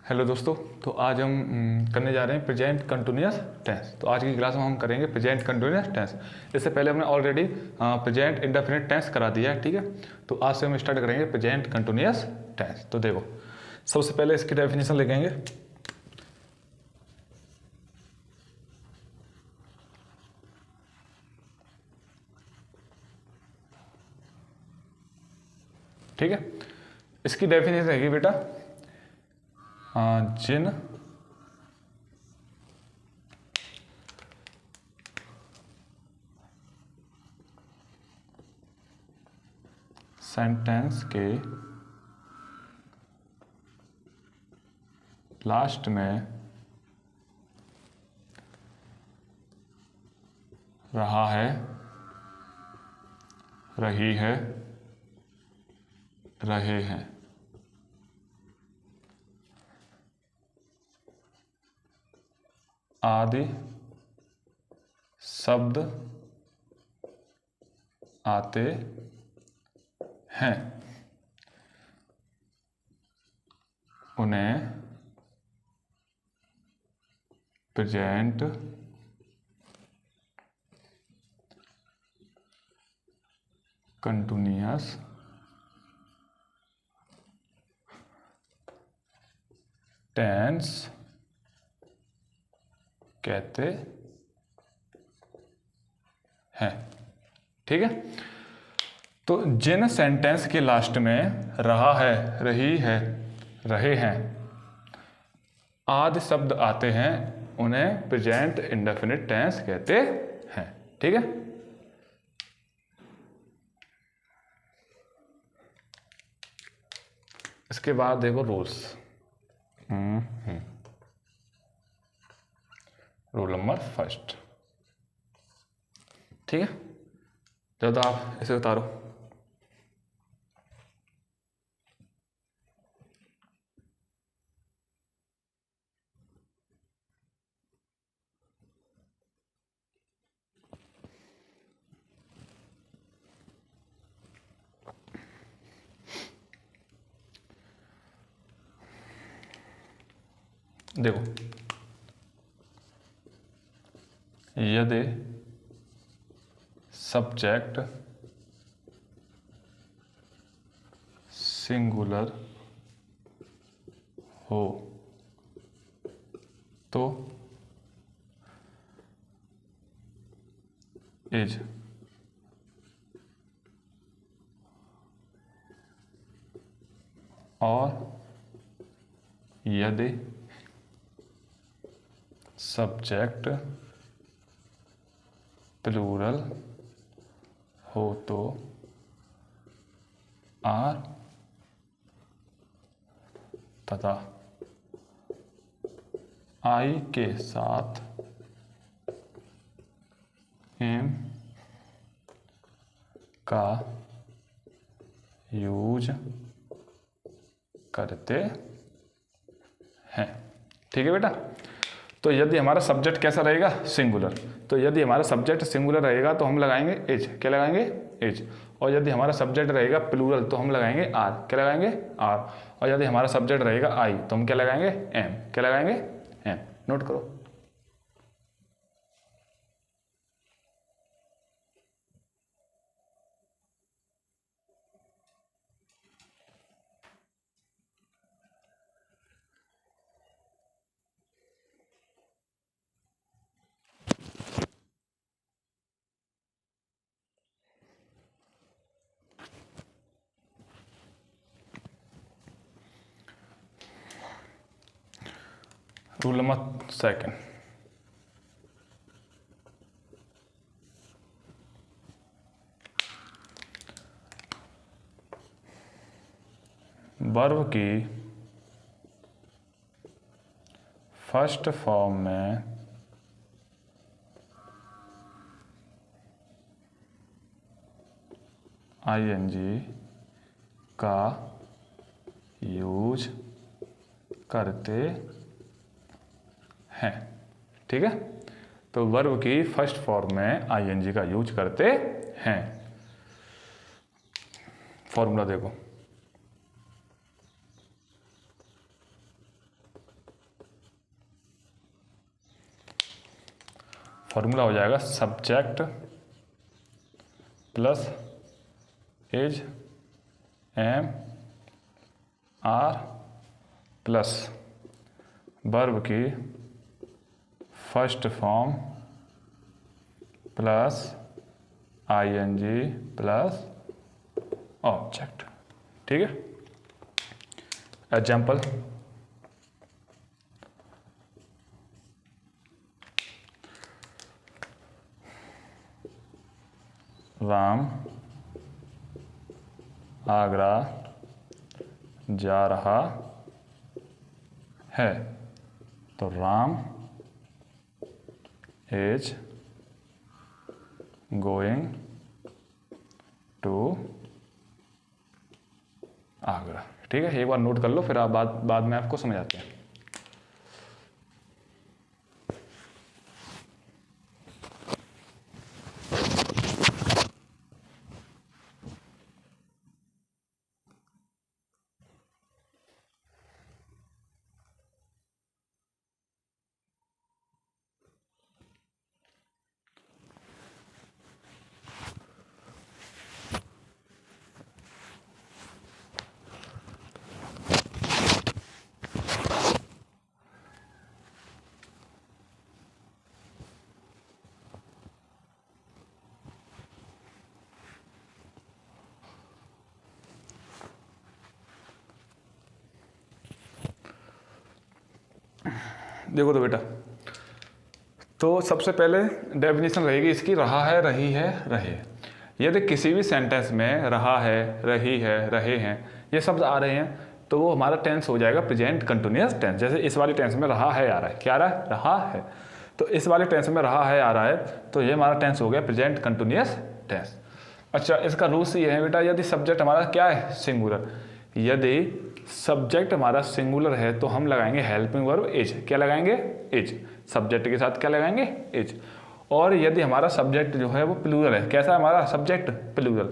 Hello दोस्तों। तो आज हम करने जा रहे हैं प्रेजेंट कंटिन्यूअस टेंस। तो आज की क्लास में हम करेंगे प्रेजेंट कंटिन्यूअस टेंस। इससे पहले हमने ऑलरेडी प्रेजेंट इंडेफिनिट टेंस करा दिया है, ठीक है। तो आज से हम स्टार्ट करेंगे प्रेजेंट कंटिन्यूअस टेंस। तो देखो, सबसे पहले इसकी डेफिनेशन लिखेंगे। ठीक है, इसकी डेफिनेशन रहेगी बेटा, जिन सेंटेंस के लास्ट में रहा है, रही है, रहे हैं, आदि शब्द आते हैं, उन्हें प्रेजेंट कंटिन्यूअस टेंस कहते हैं। ठीक है, तो जिन सेंटेंस के लास्ट में रहा है, रही है, रहे हैं आदि शब्द आते हैं, उन्हें प्रेजेंट इंडेफिनिट टेंस कहते हैं। ठीक है, इसके बाद देखो रूल्स। रूल नंबर फर्स्ट, ठीक है। जब आप इसे उतारो। देखो, यदि सब्जेक्ट सिंगुलर हो तो इज और यदि सब्जेक्ट प्लूरल हो तो आर तथा आई के साथ एम का यूज करते हैं। ठीक है बेटा, तो यदि हमारा सब्जेक्ट कैसा रहेगा, सिंगुलर, तो यदि हमारा सब्जेक्ट सिंगुलर रहेगा तो हम लगाएंगे एज। क्या लगाएंगे? एज। और यदि हमारा सब्जेक्ट रहेगा प्लूरल तो हम लगाएंगे आर। क्या लगाएंगे? आर। और यदि हमारा सब्जेक्ट रहेगा आई तो हम क्या लगाएंगे? एम। क्या लगाएंगे? एम। नोट करो। रूल नंबर सेकंड, वर्ब की फर्स्ट फॉर्म में आईएनजी का यूज करते हैं। ठीक है, तो वर्ब की फर्स्ट फॉर्म में आईएनजी का यूज करते हैं। फॉर्मूला देखो, फॉर्मूला हो जाएगा subject plus is am are plus verb की first form plus ING plus object. ठीक है, एग्जाम्पल राम आगरा जा रहा है, तो Ram is going to Agra. ठीक है, एक बार नोट कर लो, फिर आप बाद में आपको समझाते हैं। देखो तो बेटा, तो सबसे पहले डेफिनेशन रहेगी इसकी रहा है, रही है, रहे। यदि किसी भी सेंटेंस में रहा है, रही है, रहे हैं ये शब्द आ रहे हैं तो वो हमारा टेंस हो जाएगा प्रेजेंट कंटिन्यूअस टेंस। जैसे इस वाली टेंस में रहा है आ रहा है, क्या आ रहा है, रहा है, तो इस वाले टेंस में रहा है आ रहा है तो ये हमारा टेंस हो गया प्रेजेंट कंटिन्यूअस टेंस। अच्छा, इसका रूल्स ये है बेटा, यदि सब्जेक्ट हमारा क्या है, सिंगुलर, यदि सब्जेक्ट हमारा सिंगुलर है तो हम लगाएंगे हेल्पिंग वर्ब इज। क्या लगाएंगे, इज। सब्जेक्ट के साथ क्या लगाएंगे, इज। और यदि हमारा सब्जेक्ट जो है वो प्लूरल है, कैसा है हमारा सब्जेक्ट, प्लूरल,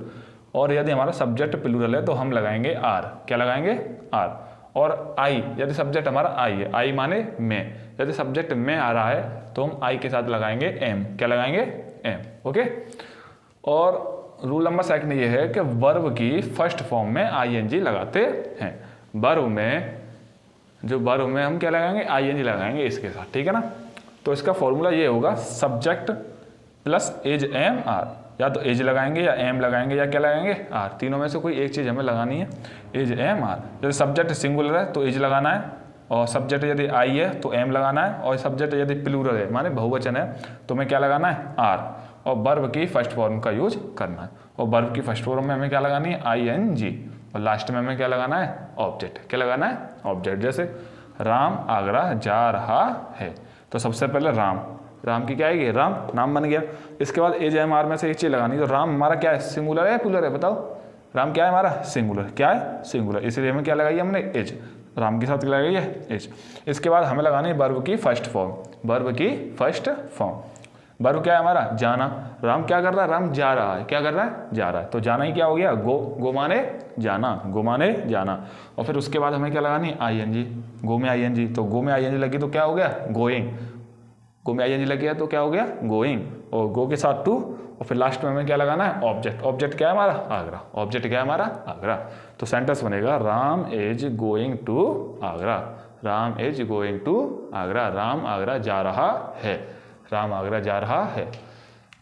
और यदि हमारा सब्जेक्ट प्लूरल है तो हम लगाएंगे आर। क्या लगाएंगे, आर। और आई, यदि सब्जेक्ट हमारा आई है, आई माने मैं, यदि सब्जेक्ट में आ रहा है तो हम आई के साथ लगाएंगे एम। क्या लगाएंगे, एम। ओके। और रूल नंबर सेकंड ये है कि वर्ब की फर्स्ट फॉर्म में आईएनजी लगाते हैं। वर्ब में, जो वर्ब में हम क्या लगाएंगे, आईएनजी लगाएंगे इसके साथ। ठीक है ना, तो इसका फॉर्मूला ये होगा subject plus is am are. या तो एज लगाएंगे या एम लगाएंगे या क्या लगाएंगे, आर। तीनों में से कोई एक चीज़ हमें लगानी है, एज एम आर। यदि सब्जेक्ट सिंगुलर है तो एज लगाना है, और सब्जेक्ट यदि आई है तो एम लगाना है, और सब्जेक्ट यदि प्लूरल है माने बहुवचन है तो हमें क्या लगाना है, आर। और वर्ब की फर्स्ट फॉर्म का यूज करना है, और वर्ब की फर्स्ट फॉर्म में हमें क्या लगानी है, आईएनजी, और लास्ट में हमें क्या लगाना है, ऑब्जेक्ट। क्या लगाना है, ऑब्जेक्ट। जैसे राम आगरा जा रहा है, तो सबसे पहले राम, राम की क्या आएगी, राम, नाम बन गया। इसके बाद एज एम आर में से एक चीज़ लगानी, तो राम हमारा क्या है, सिंगुलर है या प्लूरल है, बताओ। राम क्या है हमारा, सिंगुलर। क्या है, सिंगुलर, इसलिए हमें क्या लगाई है हमने, एज। राम के साथ क्या लगाई है, एज। इसके बाद हमें लगानी है वर्ब की फर्स्ट फॉर्म। वर्ब की फर्स्ट फॉर्म, वर्ब क्या है हमारा, जाना। राम क्या कर रहा है, राम जा रहा है। क्या कर रहा है, जा रहा है, तो जाना ही क्या हो गया, गो। गो माने जाना, गो माने जाना। और फिर उसके बाद हमें क्या लगानी, आईएनजी। गो में आईएनजी, तो गो में आईएनजी लगी तो क्या हो गया, गोइंग। गो में आईएनजी लगी है तो क्या हो गया, गोइंग। और गो के साथ टू, और फिर लास्ट में हमें क्या लगाना है, ऑब्जेक्ट। ऑब्जेक्ट क्या है हमारा, आगरा। ऑब्जेक्ट क्या है हमारा, आगरा। तो सेंटेंस बनेगा Ram is going to Agra. Ram is going to Agra. Ram Agra जा रहा है। राम आगरा जा रहा है।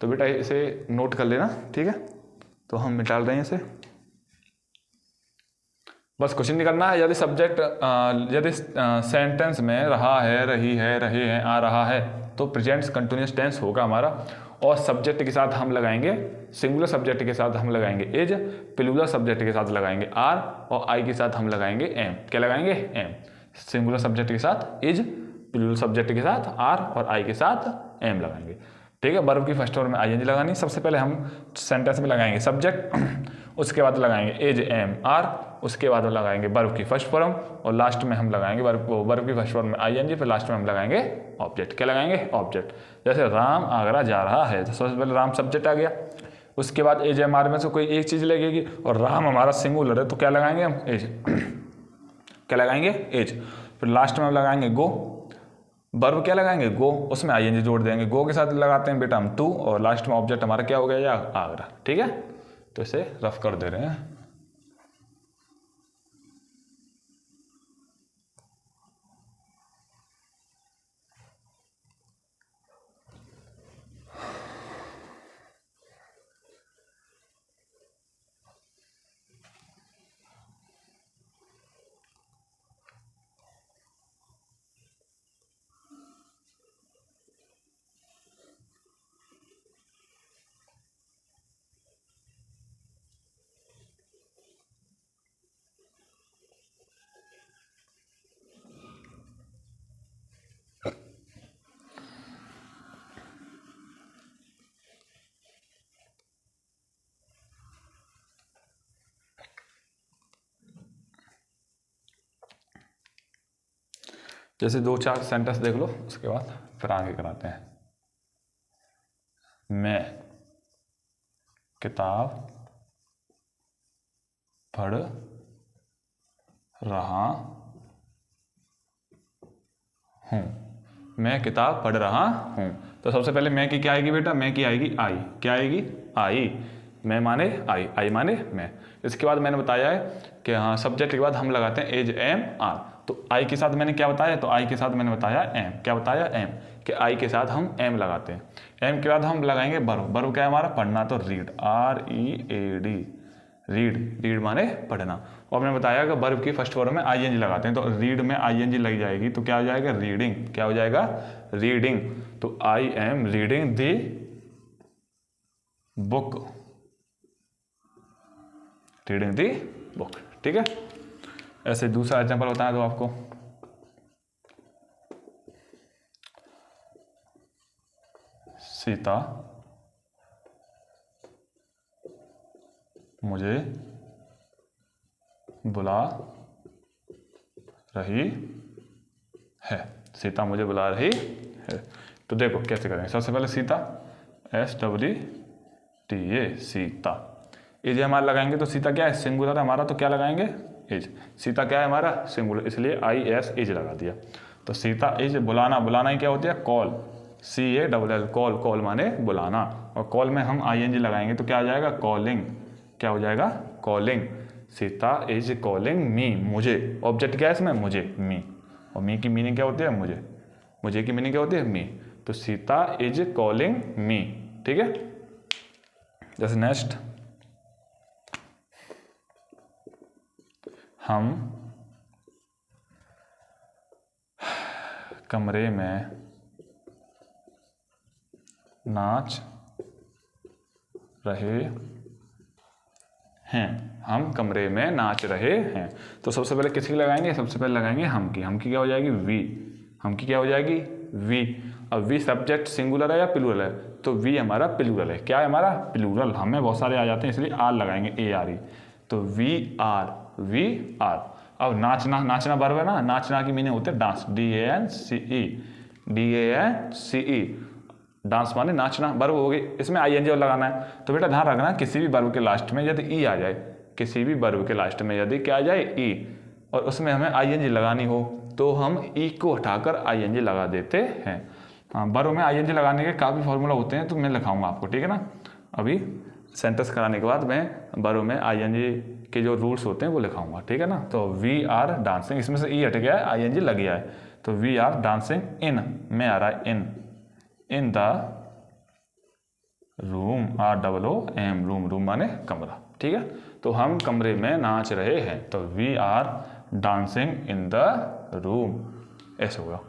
तो बेटा इसे नोट कर लेना, ठीक है। तो हम मिटा रहे हैं इसे, बस कुछ नहीं करना है। यदि सब्जेक्ट, यदि सेंटेंस में रहा है, रही है, रहे हैं, आ रहा है, तो प्रेजेंट कंटिन्यूअस टेंस होगा हमारा। और सब्जेक्ट के साथ हम लगाएंगे, सिंगुलर सब्जेक्ट के साथ हम लगाएंगे एज, प्लूरल सब्जेक्ट के साथ लगाएंगे आर, और आई के साथ हम लगाएंगे एम। क्या लगाएंगे, एम। सिंगुलर सब्जेक्ट के साथ एज, प्लूरल सब्जेक्ट के साथ आर, और आई के साथ एम लगाएंगे। ठीक है। वर्ब की फर्स्ट फॉर्म में आईएनजी लगानी। सबसे पहले हम सेंटेंस में लगाएंगे सब्जेक्ट, उसके बाद लगाएंगे एज एम आर, उसके बाद लगाएंगे वर्ब की फर्स्ट फॉर्म, और लास्ट में हम लगाएंगे वर्ब की फर्स्ट फॉर्म में आईएनजी, फिर लास्ट में हम लगाएंगे ऑब्जेक्ट। क्या लगाएंगे, ऑब्जेक्ट। जैसे राम आगरा जा रहा है, तो सबसे पहले राम सब्जेक्ट आ गया, उसके बाद एज एम आर में से कोई एक चीज़ लगेगी, और राम हमारा सिंगुलर है तो क्या लगाएंगे हम, एज। क्या लगाएंगे, एज। फिर लास्ट में हम लगाएंगे गो, वर्ब क्या लगाएंगे, गो, उसमें आईएनजी जोड़ देंगे। गो के साथ लगाते हैं बेटा हम टू, और लास्ट में ऑब्जेक्ट हमारा क्या हो गया, आगरा। ठीक है, तो इसे रफ कर दे रहे हैं। जैसे 2-4 सेंटेंस देख लो, उसके बाद फिर आगे कराते हैं। मैं किताब पढ़ रहा हूँ। मैं किताब पढ़ रहा हूँ। तो सबसे पहले मैं की क्या आएगी बेटा, मैं की आएगी आई। क्या आएगी, आई। मैं माने आई, आई माने मैं। इसके बाद मैंने बताया है कि हाँ, सब्जेक्ट के बाद हम लगाते हैं एज, एम, आर। तो आई के साथ मैंने क्या बताया, तो आई के साथ मैंने बताया एम। क्या बताया, एम, कि आई के साथ हम एम लगाते हैं। एम के बाद हम लगाएंगे वर्ब। वर्ब क्या है हमारा, पढ़ना, तो रीड, READ, रीड। रीड माने पढ़ना। और मैंने बताया कि वर्ब की फर्स्ट फॉर्म में आईएनजी लगाते हैं, तो रीड में आईएनजी लग जाएगी तो क्या हो जाएगा, रीडिंग। क्या हो जाएगा, रीडिंग। तो I am reading the book, reading the book. ठीक है, ऐसे दूसरा एग्जाम्पल बता दो आपको। सीता मुझे बुला रही है। सीता मुझे बुला रही है। तो देखो कैसे करेंगे। सबसे पहले सीता, SWTA, सीता। एज हमारा लगाएंगे तो सीता क्या है, सिंगुलर है हमारा, तो क्या लगाएंगे, एज। सीता क्या है हमारा, सिंगुलर, इसलिए IS, एज लगा दिया। तो सीता एज। बुलाना, बुलाना ही क्या होती है, कॉल, CALL, कॉल। कॉल माने बुलाना, और कॉल में हम ING लगाएंगे तो क्या हो जाएगा, कॉलिंग। क्या हो जाएगा, calling. Sita is calling me, मुझे। ऑब्जेक्ट क्या है इसमें, मुझे, मी। और मी की मीनिंग क्या होती है, मुझे। मुझे की मीनिंग क्या होती है, मी। तो सीता इज कॉलिंग मी। ठीक है, जैसे नेक्स्ट, हम कमरे में नाच रहे हैं। हम कमरे में नाच रहे हैं। तो सबसे पहले किसकी लगाएंगे, सबसे पहले लगाएंगे हम की। हम की क्या हो जाएगी, वी। हम की क्या हो जाएगी, वी। अब वी सब्जेक्ट सिंगुलर है या प्लूरल है, तो वी हमारा प्लूरल है। क्या है हमारा, प्लूरल। हमें बहुत सारे आ जाते हैं इसलिए आर लगाएंगे, ARE। तो वी आर, वी आर। अब नाचना, नाचना वर्ब है ना, नाचना की मीनिंग होती है डांस, DANCE, DANCE। डांस माने नाचना, वर्ब हो गई। इसमें ING लगाना है। तो बेटा ध्यान रखना, किसी भी वर्ब के लास्ट में यदि ई आ जाए, किसी भी वर्ब के लास्ट में यदि क्या आ जाए, ई, और उसमें हमें ING लगानी हो तो हम ई को हटाकर ING लगा देते हैं। हाँ, वर्ब में ING लगाने के काफ़ी फॉर्मूला होते हैं, तो मैं लिखाऊंगा आपको, ठीक है ना। अभी सेंटेंस कराने के बाद मैं वर्ब में ING के जो रूल्स होते हैं वो लिखाऊंगा, ठीक है ना। तो वी आर डांसिंग, इसमें से ई हट गया है, ING लग गया है। तो वी आर डांसिंग इन, में आ रहा है इन the room, ROOM, room, room माने कमरा। ठीक है, तो हम कमरे में नाच रहे हैं, तो we are dancing in the room. ऐसे होगा।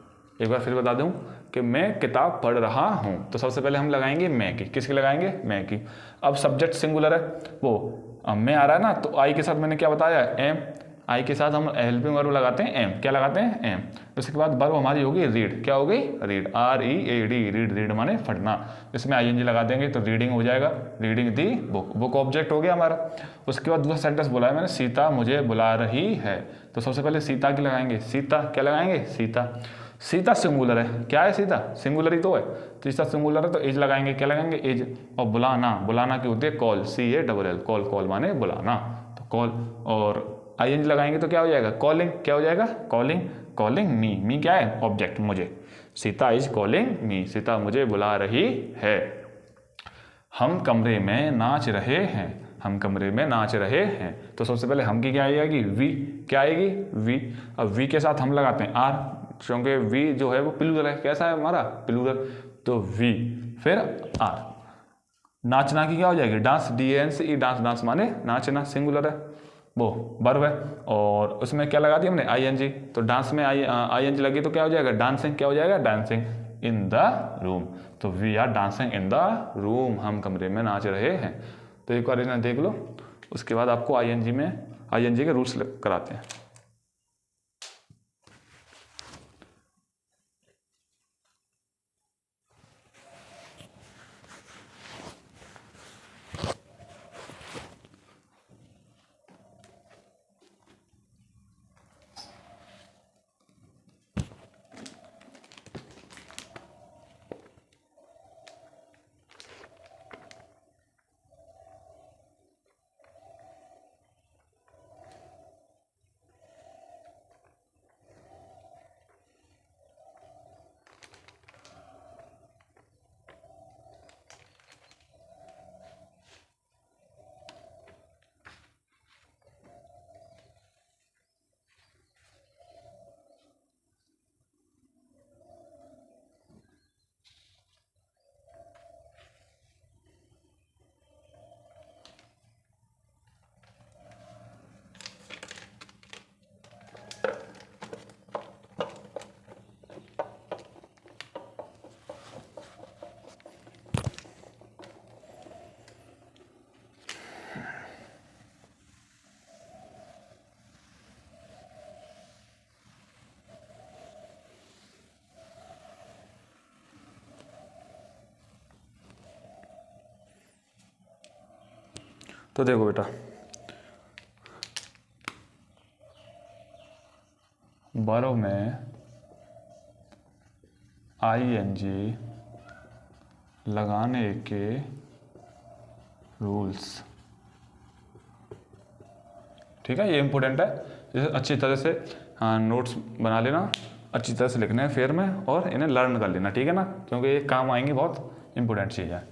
एक बार फिर बता दूं कि मैं किताब पढ़ रहा हूं, तो सबसे पहले हम लगाएंगे मैं की। किसकी लगाएंगे, मैं की। अब सब्जेक्ट सिंगुलर है, वो मैं आ रहा है ना, तो आई के साथ मैंने क्या बताया, एम। आई के साथ हम हेल्पिंग वर्ब लगाते हैं एम। क्या लगाते हैं, एम। उसके बाद वर्ब हमारी होगी रीड। क्या हो गई, रीड, READ, रीड। रीड माने पढ़ना। इसमें ING लगा देंगे तो रीडिंग हो जाएगा, रीडिंग दी बुक। बुक ऑब्जेक्ट हो गया हमारा। उसके बाद दूसरा सेंटेंस बोला है मैंने, सीता मुझे बुला रही है। तो सबसे पहले सीता की लगाएंगे, सीता। क्या लगाएंगे, सीता। सीता सिंगुलर है, क्या है, सीता सिंगुलर ही तो है, तो सीता सिंगुलर है, तो एज लगाएंगे। क्या लगाएंगे, एज। और बुलाना, बुलाना की होती है कॉल, CALL, कॉल। कॉल माने बुलाना, तो कॉल। और ING लगाएंगे तो क्या हो जाएगा, कॉलिंग। क्या हो जाएगा, कॉलिंग, कॉलिंग मी। मी क्या है, ऑब्जेक्ट, मुझे। Sita is calling me, Sita मुझे बुला रही है। हम कमरे में नाच रहे हैं, हम कमरे में नाच रहे हैं। तो सबसे पहले हम की क्या आएगी, वी, क्या आएगी, वी। अब वी के साथ हम लगाते हैं आर, क्योंकि वी जो है वो प्लूरल है, कैसा है हमारा, प्लूरल, तो वी फिर आर। नाचना की क्या हो जाएगी, डांस, DANCE, डांस, डांस माने नाचना, सिंगुलर है, वो वर्ब है, और उसमें क्या लगा दिया हमने, ING, तो डांस में ING लगी तो क्या हो जाएगा, डांसिंग, क्या हो जाएगा, डांसिंग इन द रूम। तो we are dancing in the room, हम कमरे में नाच रहे हैं। तो एक बार इन्हें देख लो, उसके बाद आपको ING के रूल्स कराते हैं। तो देखो बेटा, वर्ब में ING लगाने के रूल्स, ठीक है, ये इंपॉर्टेंट है, जैसे अच्छी तरह से नोट्स बना लेना, अच्छी तरह से लिखने हैं फेयर में, और इन्हें लर्न कर लेना, ठीक है ना, क्योंकि ये काम आएंगी, बहुत इंपॉर्टेंट चीज़ है।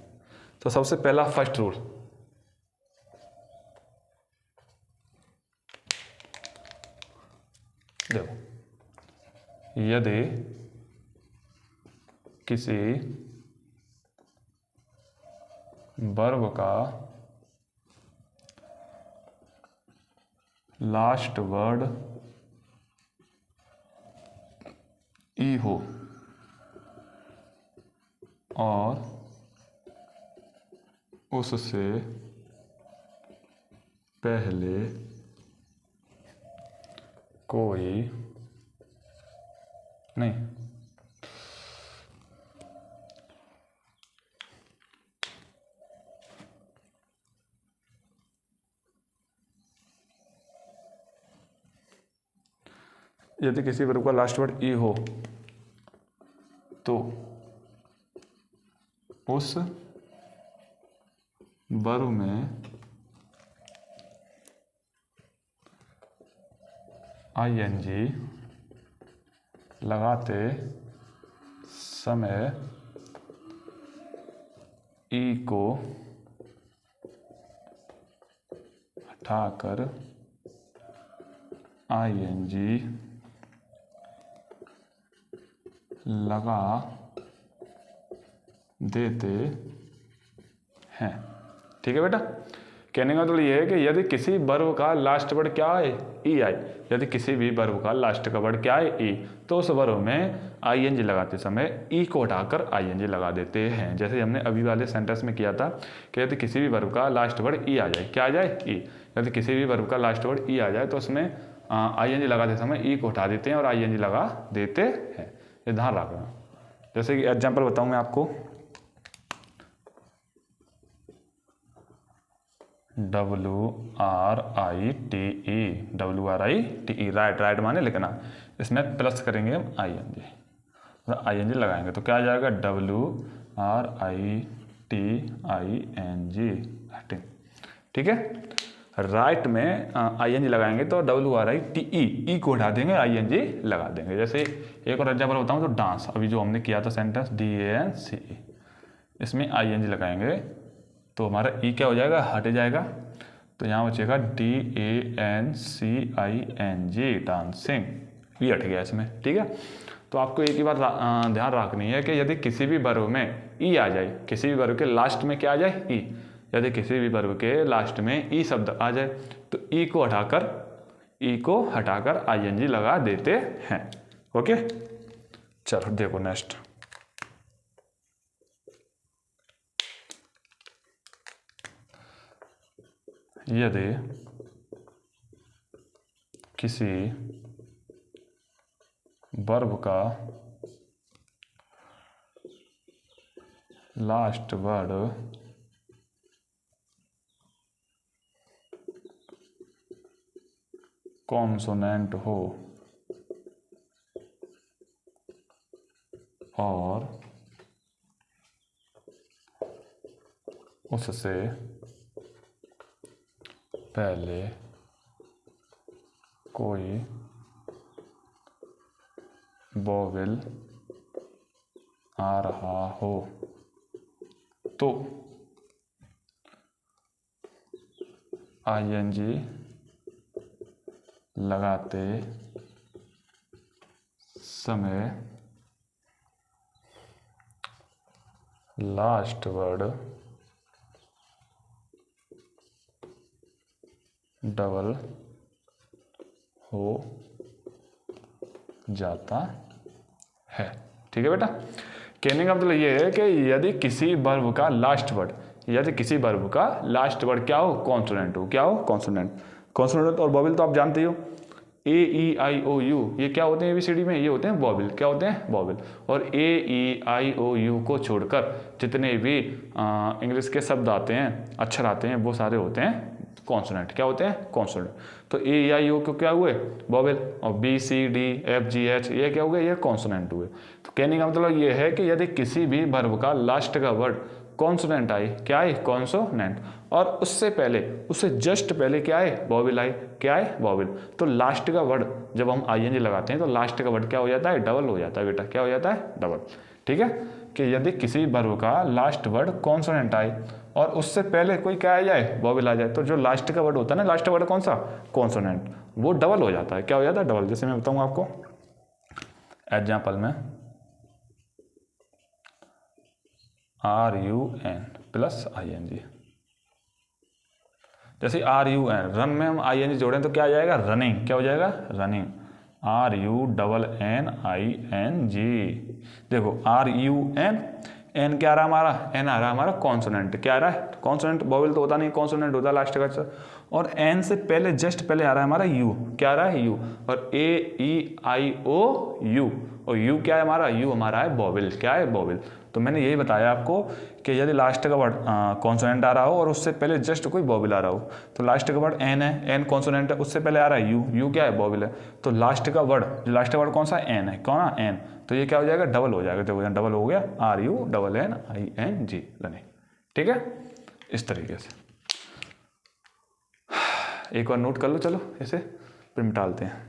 तो सबसे पहला फर्स्ट रूल, देखो, यदि किसी वर्ब का लास्ट वर्ड ई हो और उससे पहले कोई नहीं, यदि किसी वर्ब का लास्ट वर्ड ई हो तो उस वर्ब में ING लगाते समय ई को हटाकर ING लगा देते हैं, ठीक है बेटा। कहने का मतलब ये है कि यदि किसी वर्ब का लास्ट वर्ड क्या है, ई आए, यदि किसी भी वर्ब का लास्ट का वर्ड क्या है, ई, तो उस वर्ब में ING लगाते समय ई को हटाकर ING लगा देते हैं। जैसे हमने अभी वाले सेंटेंस में किया था कि यदि किसी भी वर्ब का लास्ट वर्ड ई आ जाए, क्या आ जाए, ई, यदि किसी भी वर्ब का लास्ट वर्ड ई आ जाए तो उसमें ING लगाते समय ई को हटा देते हैं और ING लगा देते हैं, ये ध्यान रखना। जैसे कि एग्जाम्पल बताऊँ मैं आपको, WRITE, राइट माने लिखना, इसमें प्लस करेंगे हम ING लगाएंगे तो क्या आ जाएगा, WRITING, ठीक है। राइट में ING लगाएंगे तो WRITE, ई को हटा देंगे, ING लगा देंगे। जैसे एक और एग्जाम्पल बताऊँ तो डांस, अभी जो हमने किया था सेंटेंस DANCE, इसमें ING लगाएंगे तो हमारा ई क्या हो जाएगा, हट जाएगा, तो यहाँ बचेगा DANCING, डांसिंग, ई हट गया इसमें। ठीक है, तो आपको एक ही बात ध्यान रखनी है कि यदि किसी भी वर्ब में ई आ जाए, किसी भी वर्ब के लास्ट में क्या आ जाए, ई, यदि किसी भी वर्ब के लास्ट में ई शब्द आ जाए तो ई को हटाकर ING लगा देते हैं। ओके, चलो देखो नेक्स्ट। यदि किसी वर्ब का लास्ट वर्ड कॉन्सोनेंट हो और उससे पहले कोई वोवेल आ रहा हो तो ING लगाते समय लास्ट वर्ड डबल हो जाता है। ठीक है बेटा, कहने का मतलब ये है कि यदि किसी वर्ब का लास्ट वर्ड, क्या हो, कॉन्सोनेंट हो। क्या हो, कॉन्सोनेंट और वोवेल तो आप जानते हो, AEIOU ये क्या होते हैं ABCD में, ये होते हैं वोवेल। क्या होते हैं, वोवेल। और AEIOU को छोड़कर जितने भी इंग्लिश के शब्द आते हैं, अक्षर आते हैं, वो सारे होते हैं कॉन्सोनेंट। क्या होते हैं, कॉन्सोनेंट। तो AEIOU को क्या हुए, वोवेल, और BCDFGH ये क्या हुए, ये कॉन्सोनेंट हुए। तो कहने का मतलब ये है कि यदि किसी भी वर्ब का लास्ट का वर्ड कॉन्सोनेंट आए, क्या आए, कॉन्सोनेंट, और उससे पहले, उससे जस्ट पहले क्या आए, वोवेल आए। क्या आए, वोवेल। तो लास्ट का वर्ड जब हम ING लगाते हैं तो लास्ट का वर्ड क्या हो जाता है, डबल हो जाता है बेटा। क्या हो जाता है, डबल। ठीक है, कि यदि किसी वर्ब का लास्ट वर्ड कॉन्सोनेंट आए और उससे पहले कोई क्या आ जाए, वोवेल आ जाए, तो जो लास्ट का वर्ड होता है ना, लास्ट वर्ड कौन सा, कॉन्सोनेंट, वो डबल हो जाता है। क्या हो जाता है, डबल। जैसे मैं बताऊंगा आपको एग्जाम्पल में, RUN प्लस ING, जैसे RUN, रन में हम ING जोड़ें तो क्या आ जाएगा, रनिंग। क्या हो जाएगा, रनिंग, RUNNING। देखो RUN, एन क्या आ रहा है हमारा, एन आ रहा है हमारा कॉन्सोनेंट। क्या आ रहा है, कॉन्सोनेंट। वोवेल तो होता नहीं, कॉन्सोनेंट होता है लास्ट का। और एन से पहले जस्ट पहले आ रहा है हमारा यू। क्या आ रहा है, यू। और AEIOU, और यू क्या है हमारा, यू हमारा है वोवेल। क्या है, वोवेल। तो मैंने यही बताया आपको कि यदि लास्ट का वर्ड कॉन्सोनेंट आ रहा हो और उससे पहले जस्ट कोई वोवेल आ रहा हो, तो लास्ट का वर्ड एन है, एन कॉन्सोनेंट है, उससे पहले आ रहा है यू, यू क्या है, वोवेल है। तो लास्ट का वर्ड, जो लास्ट का वर्ड कौन सा, एन है। कौन है, एन। तो ये क्या हो जाएगा, डबल हो जाएगा। देखो डबल हो गया, RUNNING, रनिंग। ठीक है, इस तरीके से एक बार नोट कर लो। चलो इसे फिर मिटालते हैं।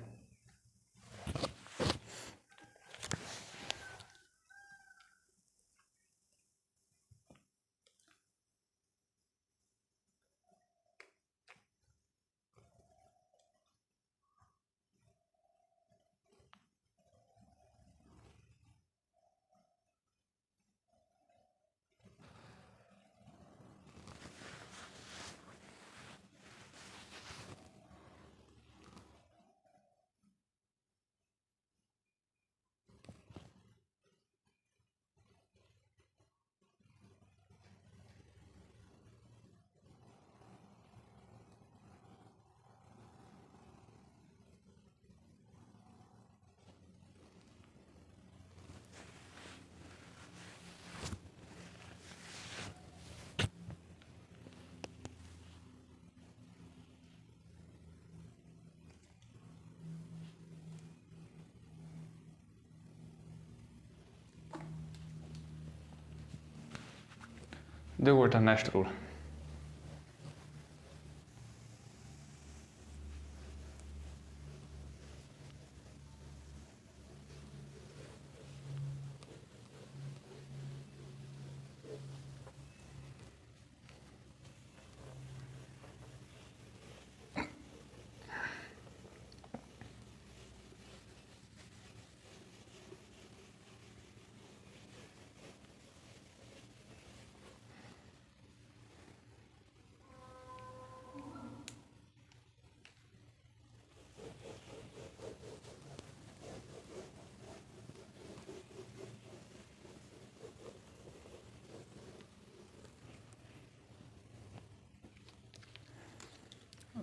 देखो बेटा नेक्स्ट रूल,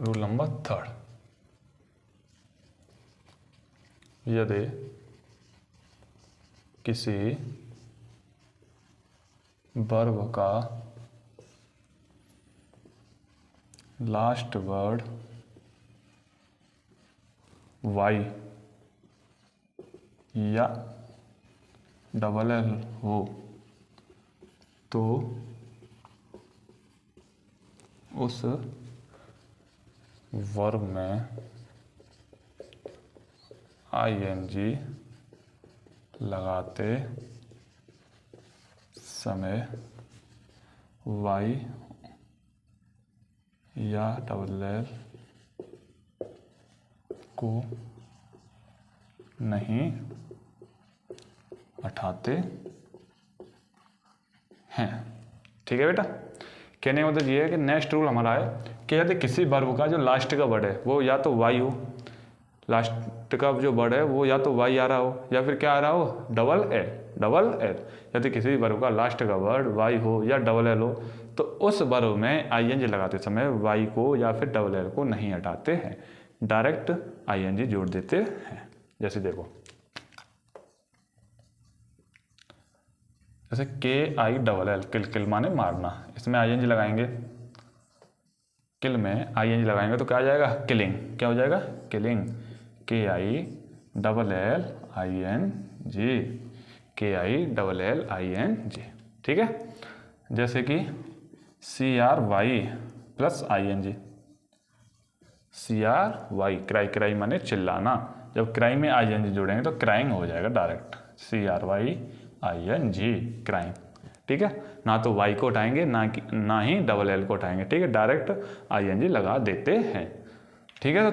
रूल नंबर 3, यदि किसी वर्ब का लास्ट वर्ड वाई या डबल एल हो तो उस वर्ब में आईएनजी लगाते समय वाई या डबल एल को नहीं हटाते हैं। ठीक है बेटा, कहने का मतलब ये है कि नेक्स्ट रूल हमारा है कि यदि किसी वर्ब का जो लास्ट का वर्ड है वो या तो वाई हो, लास्ट का जो वर्ड है वो या तो वाई आ रहा हो या फिर क्या आ रहा हो, डबल एल। यदि किसी वर्ब का लास्ट का वर्ड वाई हो या डबल एल हो तो उस वर्ब में आईएनजी लगाते समय वाई को या फिर डबल एल को नहीं हटाते हैं, डायरेक्ट आईएनजी जोड़ देते हैं। जैसे देखो, जैसे KILL किल, किल माने मारना, इसमें आईएनजी लगाएंगे, किल में आईएनजी लगाएंगे तो क्या आ जाएगा, किलिंग। क्या हो जाएगा, किलिंग। KILLING। ठीक है, जैसे कि CRY plus ING, CRY cry, cry माने चिल्लाना, जब क्राई में ING जोड़ेंगे तो क्राइंग हो जाएगा डायरेक्ट, CRYING क्राइम। ठीक है, ना तो वाई को उठाएंगे ना ही डबल एल को उठाएंगे। ठीक है, डायरेक्ट ING लगा देते हैं। ठीक है, तो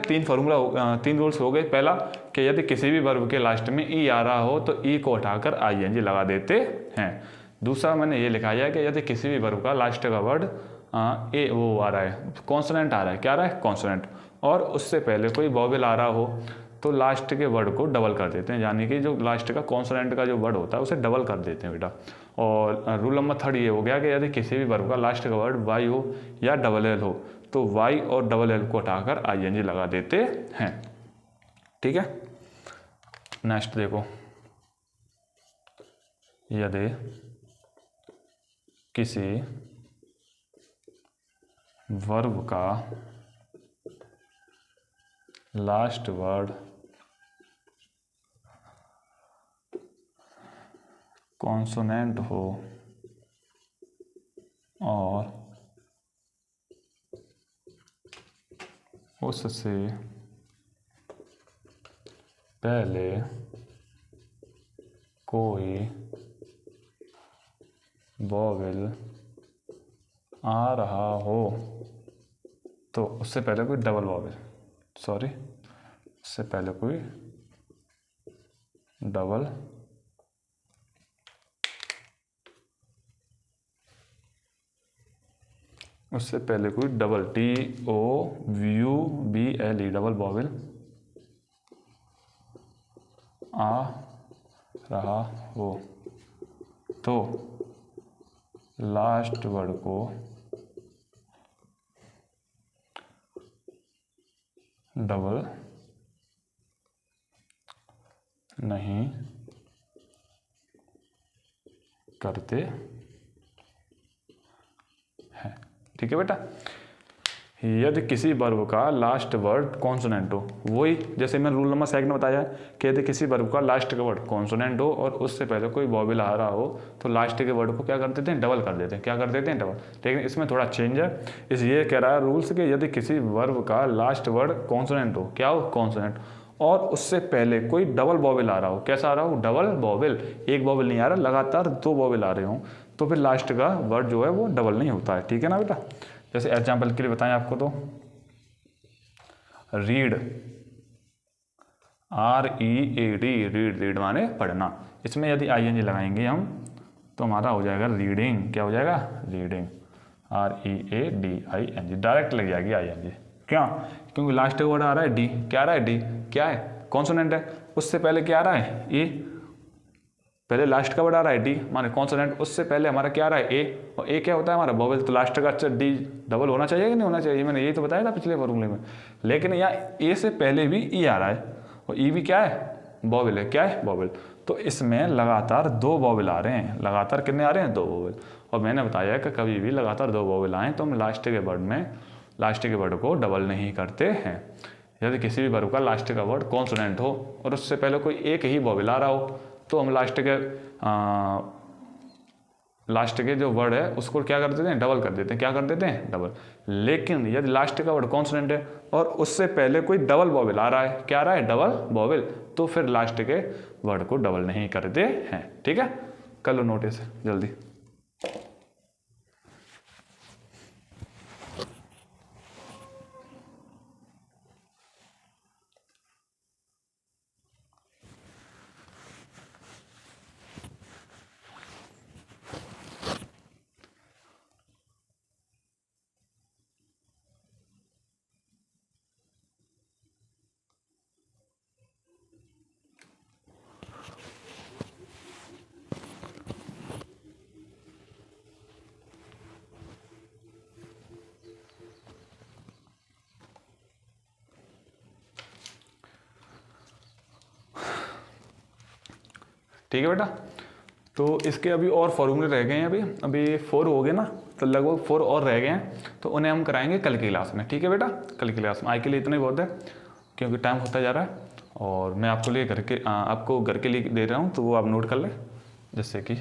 तीन रूल्स हो गए। पहला कि यदि किसी भी वर्ब के लास्ट में ई आ रहा हो तो ई को हटाकर ING लगा देते हैं। दूसरा मैंने ये लिखा है कि यदि किसी भी वर्ब का लास्ट का वर्ड वो आ रहा है, कॉन्सोनेंट आ रहा है, क्या आ रहा है, कॉन्सोनेंट, और उससे पहले कोई वॉवेल आ रहा हो तो लास्ट के वर्ड को डबल कर देते हैं, यानी कि जो लास्ट का कॉन्सोनेंट का जो वर्ड होता है उसे डबल कर देते हैं बेटा। और रूल नंबर 3 ये हो गया कि यदि किसी भी वर्ब का लास्ट का वर्ड वाई हो या डबल एल हो तो वाई और डबल एल को हटाकर ING लगा देते हैं। ठीक है, नेक्स्ट देखो, यदि किसी वर्ब का लास्ट वर्ड कॉन्सोनेंट हो और उससे पहले कोई वॉवेल आ रहा हो तो उससे पहले कोई डबल वॉवेल, सॉरी, उससे पहले कोई डबल TOVUBLE डबल वॉवेल आ रहा हो तो लास्ट वर्ड को डबल नहीं करते हैं। ठीक है बेटा, यदि किसी वर्ब का लास्ट वर्ड कॉन्सोनेंट हो, वही जैसे मैं रूल नंबर 2 में बताया कि यदि किसी वर्ब का लास्ट का वर्ड कॉन्सोनेंट हो और उससे पहले कोई वॉवेल आ रहा हो तो लास्ट के वर्ड को क्या कर देते हैं, डबल कर देते हैं। क्या कर देते हैं, डबल। लेकिन इसमें थोड़ा चेंज है, इस ये कह रहा है रूल्स कि यदि किसी वर्ब का लास्ट वर्ड कॉन्सोनेंट हो, क्या हो, कॉन्सोनेंट, और उससे पहले कोई डबल वॉवेल आ रहा हो, कैसा आ रहा हो, डबल वॉवेल, एक वॉवेल नहीं आ रहा, लगातार 2 वॉवेल आ रहे हो तो फिर लास्ट का वर्ड जो है वो डबल नहीं होता है। ठीक है ना बेटा, जैसे एग्जाम्पल के लिए बताएं आपको तो रीड, READ, रीड माने पढ़ना, इसमें यदि ING लगाएंगे हम तो हमारा हो जाएगा रीडिंग। क्या हो जाएगा, रीडिंग, READING, डायरेक्ट लग जाएगी ING। क्या, क्योंकि लास्ट वर्ड आ रहा है डी, क्या आ रहा है, डी क्या है, कॉन्सोनेंट है, उससे पहले क्या आ रहा है, ई, पहले लास्ट का वर्ड आ रहा है डी, माने कॉन्सोनेंट, उससे पहले हमारा क्या आ रहा है ए, और ए क्या होता है हमारा वोवेल, तो लास्ट का अक्षर डी डबल होना चाहिए कि नहीं होना चाहिए, मैंने यही तो बताया था पिछले फॉर्मूले में। लेकिन यहाँ ए से पहले भी ई आ रहा है, और ई भी क्या है, वोवेल है, क्या है, वोवेल। तो इसमें लगातार 2 वोवेल आ रहे हैं, लगातार कितने आ रहे हैं, 2 वोवेल। और मैंने बताया कि कभी भी लगातार 2 वोवेल आएँ तो हम लास्ट के वर्ड में लास्ट के वर्ड को डबल नहीं करते हैं। यदि किसी भी वर्ड का लास्ट का वर्ड कॉन्सोनेंट हो और उससे पहले कोई एक ही वोवेल आ रहा हो तो हम लास्ट के जो वर्ड है उसको क्या कर देते हैं, डबल कर देते हैं, क्या कर देते हैं, डबल। लेकिन यदि लास्ट का वर्ड कॉन्सोनेंट है और उससे पहले कोई डबल वोवेल आ रहा है, क्या आ रहा है, डबल वोवेल, तो फिर लास्ट के वर्ड को डबल नहीं करते हैं। ठीक है, कर लो नोटिस जल्दी। ठीक है बेटा, तो इसके अभी और फॉर्मूले रह गए हैं, अभी 4 हो गए ना, तो लगभग 4 और रह गए हैं, तो उन्हें हम कराएंगे कल की क्लास में। ठीक है बेटा, कल की क्लास में। आज के लिए इतना ही बहुत है क्योंकि टाइम होता जा रहा है, और मैं आपको घर के लिए दे रहा हूँ, तो वो आप नोट कर लें जिससे कि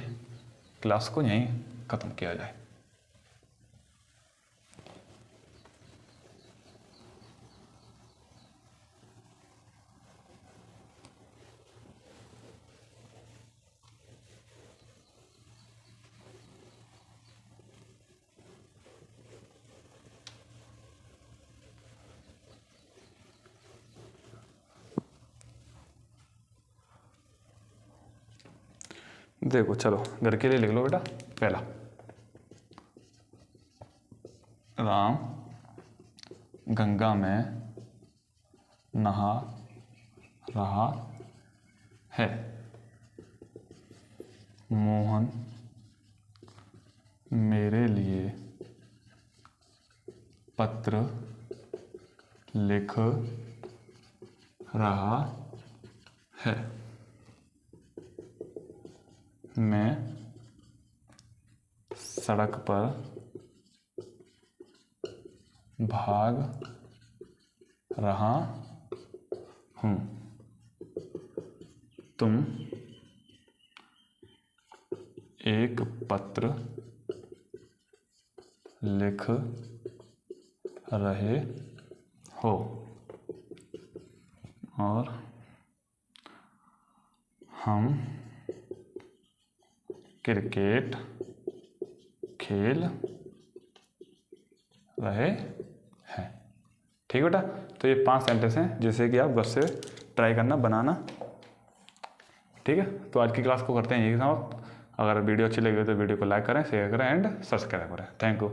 क्लास को यहीं ख़त्म किया जाए। देखो चलो घर के लिए लिख लो बेटा। पहला, राम गंगा में नहा रहा है, मोहन मेरे लिए पत्र लिख रहा है, मैं सड़क पर भाग रहा हूँ, तुम एक पत्र लिख रहे हो, और हम क्रिकेट खेल रहे हैं। ठीक है बेटा, तो ये 5 सेंटेंस हैं जैसे कि आप घर से ट्राई करना, बनाना। ठीक है, तो आज की क्लास को करते हैं यही समाप्त। अगर वीडियो अच्छी लगी हो तो वीडियो को लाइक करें, शेयर करें एंड सब्सक्राइब करें। Thank you.